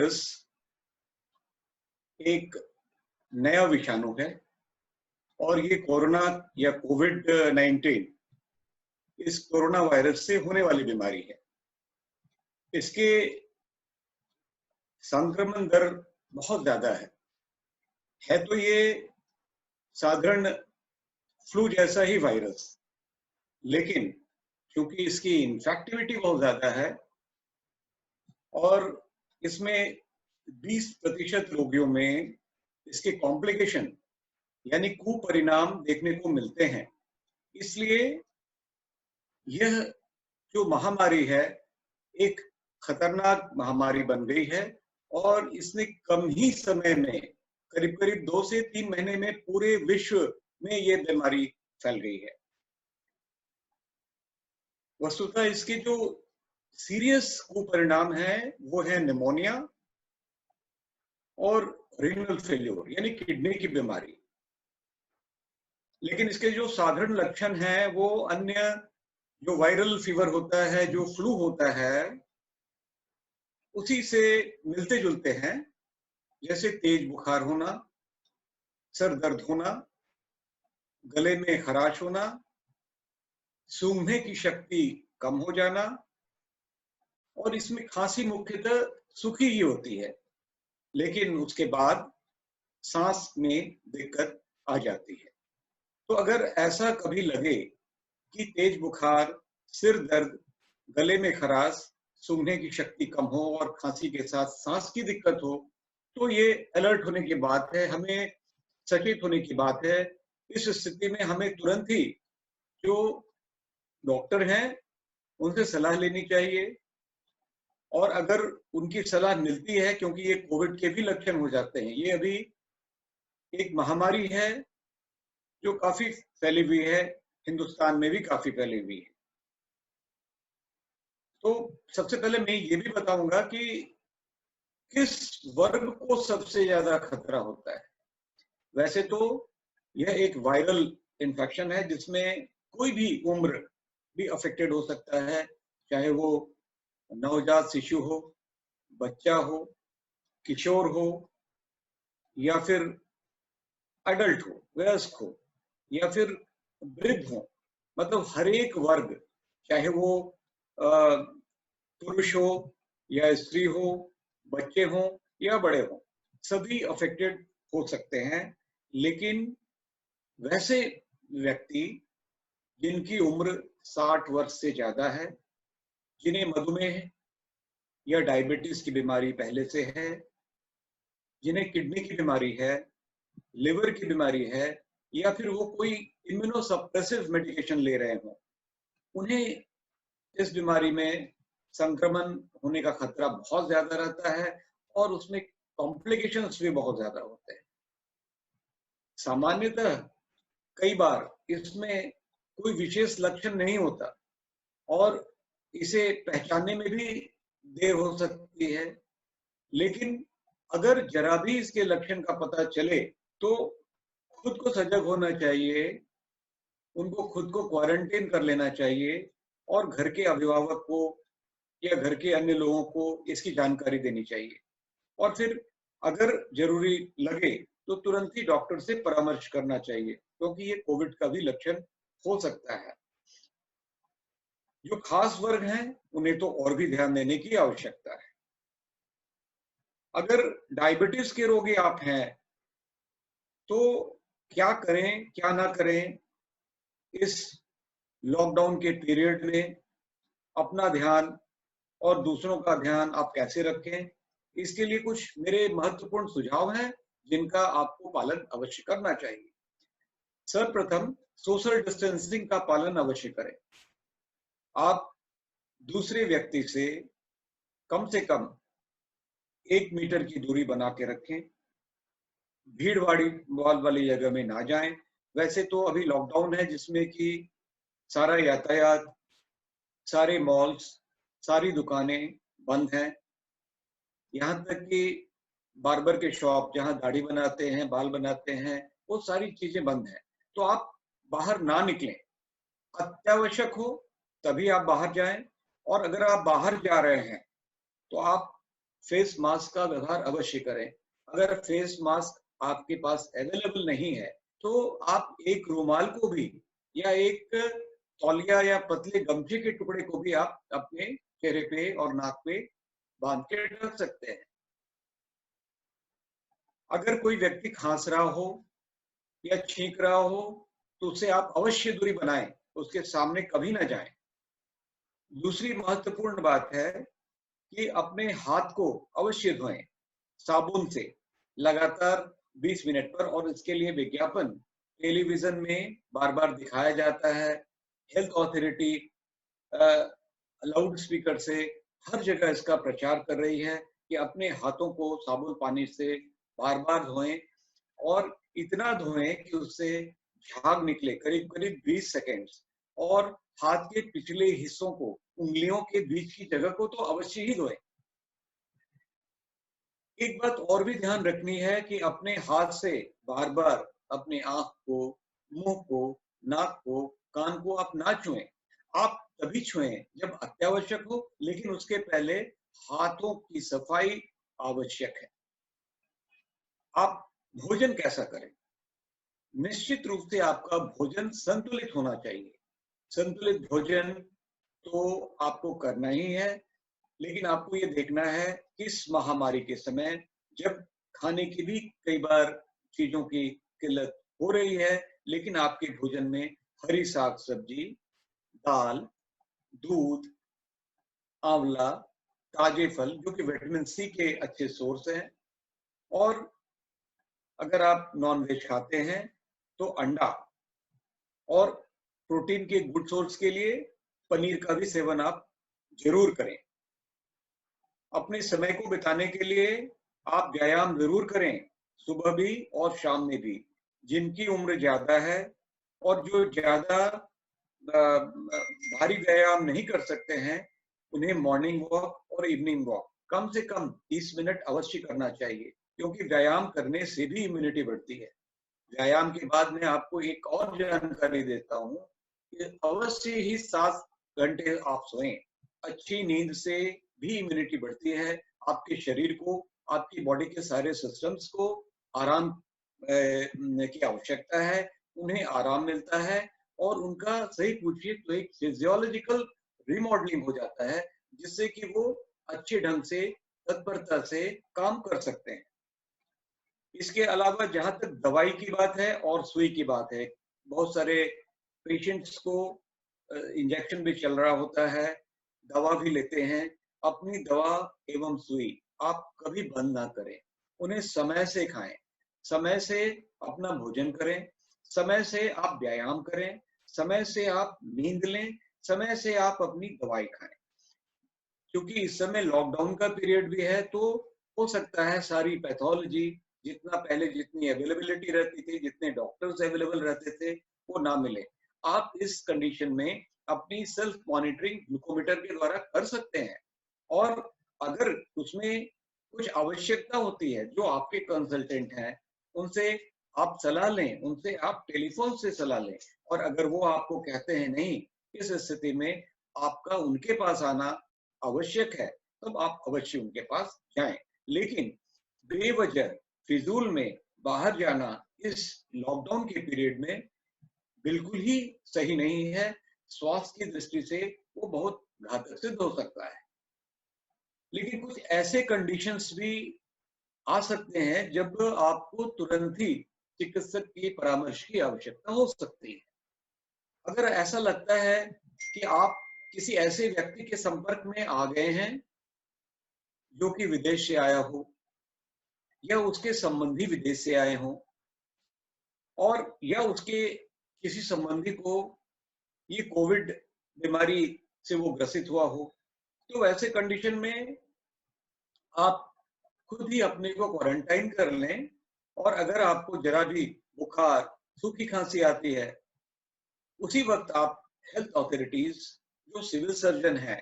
Virus एक नया विषाणु है और ये कोरोना या कोविड-19 इस कोरोना वायरस से होने वाली बीमारी है। इसके संक्रमण दर बहुत ज़्यादा है। तो ये साधारण फ्लू जैसा ही वायरस, लेकिन क्योंकि इसकी इन्फेक्टिविटी बहुत ज़्यादा है और इसमें 20% रोगियों में इसके कॉम्प्लिकेशन यानी कुपरिणाम देखने को मिलते हैं। इसलिए यह जो महामारी है, एक खतरनाक महामारी बन गई है और इसने कम ही समय में करीब-करीब 2 से 3 महीने में पूरे विश्व में ये बीमारी फैल गई है। वस्तुतः इसके जो सीरियस कुपरिणाम हैं, वो है निमोनिया और रीनल फेल्योर यानी किडनी की बीमारी। लेकिन इसके जो साधारण लक्षण हैं, वो अन्य जो वायरल फीवर होता है, जो फ्लू होता है, उसी से मिलते-जुलते हैं। जैसे तेज बुखार होना, सर दर्द होना, गले में खराश होना, सूंघने की शक्ति कम हो जाना और इसमें खांसी मुख्यतः सूखी ही होती है, लेकिन उसके बाद सांस में दिक्कत आ जाती है। तो अगर ऐसा कभी लगे कि तेज बुखार, सिर दर्द, गले में खराश, सूंघने की शक्ति कम हो और खांसी के साथ सांस की दिक्कत हो, तो ये अलर्ट होने की बात है, हमें सचेत होने की बात है। इस स्थिति में हमें तुरंत ही जो डॉक्टर हैं, उनसे सलाह लेनी चाहिए और अगर उनकी सलाह मिलती है, क्योंकि ये कोविड के भी लक्षण हो जाते हैं, ये अभी एक महामारी है जो काफ़ी फैली हुई है, हिंदुस्तान में भी काफ़ी फैली हुई है। तो सबसे पहले मैं ये भी बताऊँगा कि किस वर्ग को सबसे ज़्यादा खतरा होता है। वैसे तो यह एक वायरल इन्फेक्शन है जिसमें कोई भी उम्र भी अफेक्टेड हो सकता है, चाहे वो नवजात शिशु हो, बच्चा हो, किशोर हो या फिर एडल्ट हो, वयस्क हो या फिर वृद्ध हो। मतलब हर एक वर्ग, चाहे वो पुरुष हो या स्त्री हो, बच्चे हों या बड़े हों, सभी अफेक्टेड हो सकते हैं। लेकिन वैसे व्यक्ति जिनकी उम्र 60 वर्ष से ज़्यादा है, जिन्हें मधुमेह या डायबिटीज़ की बीमारी पहले से है, जिन्हें किडनी की बीमारी है, लिवर की बीमारी है या फिर वो कोई इम्यूनोसप्रेसिव मेडिकेशन ले रहे हों, उन्हें इस बीमारी में संक्रमण होने का खतरा बहुत ज़्यादा रहता है और उसमें कॉम्प्लिकेशंस भी बहुत ज़्यादा होते हैं। सामान्यतः कई बार इसमें कोई विशेष लक्षण नहीं होता और इसे पहचानने में भी देर हो सकती है, लेकिन अगर जरा भी इसके लक्षण का पता चले तो खुद को सजग होना चाहिए, उनको खुद को क्वारंटाइन कर लेना चाहिए और घर के अभिभावक को या घर के अन्य लोगों को इसकी जानकारी देनी चाहिए और फिर अगर जरूरी लगे तो तुरंत ही डॉक्टर से परामर्श करना चाहिए, क्योंकि ये कोविड का भी लक्षण हो सकता है। जो खास वर्ग हैं, उन्हें तो और भी ध्यान देने की आवश्यकता है। अगर डायबिटीज के रोगी आप हैं, तो क्या करें, क्या ना करें, इस लॉकडाउन के पीरियड में अपना ध्यान और दूसरों का ध्यान आप कैसे रखें, इसके लिए कुछ मेरे महत्वपूर्ण सुझाव हैं, जिनका आपको पालन अवश्य करना चाहिए। सर्वप्रथम सोशल डिस्टेंसिंग का पालन अवश्य करें। आप दूसरे व्यक्ति से कम 1 मीटर की दूरी बना के रखें। भीड़ वाली जगह में ना जाएं। वैसे तो अभी लॉकडाउन है जिसमें कि सारा यातायात, सारे मॉल्स, सारी दुकानें बंद हैं। यहाँ तक कि बार्बर के शॉप जहाँ दाढ़ी बनाते हैं, बाल बनाते हैं, वो सारी चीजें बंद हैं। तो आप बाहर ना निकलें। अत्यावश्यक हो तभी आप बाहर जाएं और अगर आप बाहर जा रहे हैं तो आप फेस मास्क का व्यवहार अवश्य करें। अगर फेस मास्क आपके पास अवेलेबल नहीं है, तो आप एक रुमाल को भी या एक तौलिया या पतले गमछे के टुकड़े को भी आप अपने चेहरे पे और नाक पे बांध के रख सकते हैं। अगर कोई व्यक्ति खांस रहा हो या छींक रहा हो, तो उससे आप अवश्य दूरी बनाएं, उसके सामने कभी ना जाएं। दूसरी महत्वपूर्ण बात है कि अपने हाथ को अवश्य धोएं साबुन से लगातार 20 मिनट पर, और इसके लिए विज्ञापन टेलीविजन में बार-बार दिखाया जाता है। हेल्थ अथॉरिटी लाउड स्पीकर से हर जगह इसका प्रचार कर रही है कि अपने हाथों को साबुन पानी से बार-बार धोएं, और इतना धोएं कि उससे झाग निकले करीब-करीब 20 सेकेंड्स, और हाथ के पिछले हिस्सों को, उंगलियों के बीच की जगह को तो अवश्य ही धोएं। एक बात और भी ध्यान रखनी है कि अपने हाथ से बार-बार अपने आँख को, मुँह को, नाक को, कान को आप ना छुएं। आप तभी छुएं जब अत्यावश्यक हो, लेकिन उसके पहले हाथों की सफाई आवश्यक है। आप भोजन कैसा करें? निश्चित रूप से आपका भोजन संतुलित होना चाहिए। संतुलित भोजन तो आपको करना ही है, लेकिन आपको ये देखना है कि इस महामारी के समय, जब खाने की भी कई बार चीजों की किल्लत हो रही है, लेकिन आपके भोजन में हरी साग सब्जी, दाल, दूध, आंवला, ताजे फल जो कि विटामिन सी के अच्छे सोर्स हैं, और अगर आप नॉन वेज खाते हैं तो अंडा, और प्रोटीन के गुड सोर्स के लिए पनीर का भी सेवन आप जरूर करें। अपने समय को बिताने के लिए आप व्यायाम जरूर करें, सुबह भी और शाम में भी। जिनकी उम्र ज्यादा है और जो ज्यादा भारी व्यायाम नहीं कर सकते हैं, उन्हें मॉर्निंग वॉक और इवनिंग वॉक कम से कम 30 मिनट अवश्य करना चाहिए, क्योंकि व्यायाम करने से भी इम्यूनिटी बढ़ती है। व्यायाम के बाद मैं आपको एक और जानकारी देता हूँ कि अवश्य ही 7 घंटे आप सोएं। अच्छी नींद से भी इम्यूनिटी बढ़ती है। आपके शरीर को, आपकी बॉडी के सारे सिस्टम्स को आराम की आवश्यकता है, उन्हें आराम मिलता है, और उनका सही पूछिए तो एक फिजियोलॉजिकल रिमॉडलिंग हो जाता है, जिससे कि वो अच्छे ढंग से, तत्परता से काम कर सकते हैं। इसके अलावा जहां तक दवाई की बात है और सुई की बात है, बहुत सारे पेशेंट्स को इंजेक्शन भी चल रहा होता है, दवा भी लेते हैं। अपनी दवा एवं सुई आप कभी बंद ना करें, उन्हें समय से खाएं, समय से अपना भोजन करें, समय से आप व्यायाम करें, समय से आप नींद लें, समय से आप अपनी दवाई खाएं। क्योंकि इस समय लॉकडाउन का पीरियड भी है, तो हो सकता है सारी पैथोलॉजी, जितना पहले जितनी अवेलेबिलिटी रहती थी, जितने डॉक्टर्स अवेलेबल रहते थे, वो ना मिले। आप इस कंडीशन में अपनी सेल्फ मॉनिटरिंग ग्लूकोमीटर के द्वारा कर सकते हैं, और अगर उसमें कुछ आवश्यकता होती है, जो आपके कंसल्टेंट हैं, उनसे आप सलाह लें, उनसे आप टेलीफोन से सलाह लें, और अगर वो आपको कहते हैं नहीं, इस स्थिति में आपका उनके पास आना आवश्यक है, तब आप अवश्य उनके पास जाएं। लेकिन बेवजह फिजूल में बाहर जाना इस लॉकडाउन के पीरियड में बिल्कुल ही सही नहीं है। स्वास्थ्य की दृष्टि से वो बहुत घातक सिद्ध हो सकता है। लेकिन कुछ ऐसे कंडीशंस भी आ सकते हैं जब आपको तुरंत ही चिकित्सक की परामर्श की आवश्यकता हो सकती है। अगर ऐसा लगता है कि आप किसी ऐसे व्यक्ति के संपर्क में आ गए हैं जो कि विदेश से आया हो, या उसके संबंधी विदेश से आए हों, और या उसके किसी संबंधी को ये कोविड बीमारी से वो ग्रसित हुआ हो, तो ऐसे कंडीशन में आप खुद ही अपने को क्वारंटाइन कर लें। और अगर आपको जरा भी बुखार, सूखी खांसी आती है, उसी वक्त आप हेल्थ अथॉरिटीज, जो सिविल सर्जन है,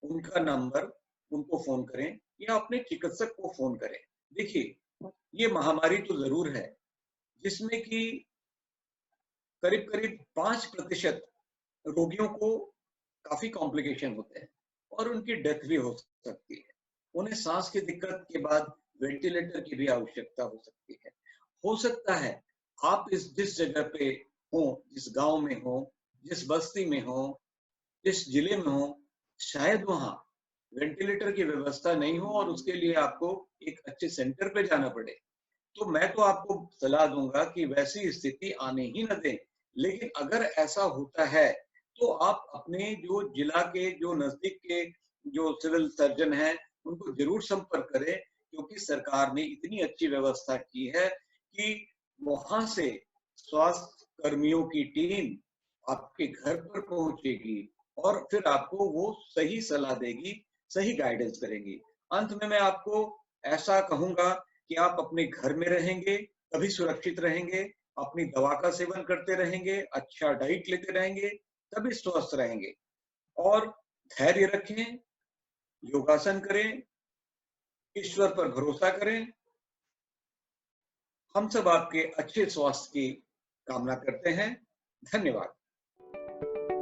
उनका नंबर, उनको फोन करें, या अपने चिकित्सक को फोन करें। देखिए, ये महामारी तो जरूर है, जिसमें कि करीब करीब 5% रोगियों को काफी कॉम्प्लिकेशन होते हैं, और उनकी डेथ भी हो सकती है। उन्हें सांस की दिक्कत के बाद वेंटिलेटर की भी आवश्यकता हो सकती है। हो सकता है आप जिस जगह पे हो, जिस गांव में हो, जिस बस्ती में हो, जिस जिले में हो, शायद वहां वेंटिलेटर की व्यवस्था नहीं हो और उसके लिए आपको एक अच्छे सेंटर पे जाना पड़े। तो मैं तो आपको सलाह दूंगा कि वैसी स्थिति आने ही न दें। लेकिन अगर ऐसा होता है, तो आप अपने जो जिला के जो नजदीक के जो सिविल सर्जन हैं, उनको जरूर संपर्क करें, क्योंकि सरकार ने इतनी अच्छी व्यवस्था की है कि वहां से स्वास्थ्य कर्मियों की टीम आपके घर पर पहुंचेगी और फिर आपको वो सही सलाह देगी, सही गाइडेंस करेंगी। अंत में मैं आपको ऐसा कहूंगा कि आप अपने घर में रहेंगे, तभी सुरक्षित रहेंगे, अपनी दवा का सेवन करते रहेंगे, अच्छा डाइट लेते रहेंगे, तभी स्वस्थ रहेंगे। और धैर्य रखें, योगासन करें, ईश्वर पर भरोसा करें। हम सब आपके अच्छे स्वास्थ्य की कामना करते हैं। धन्यवाद।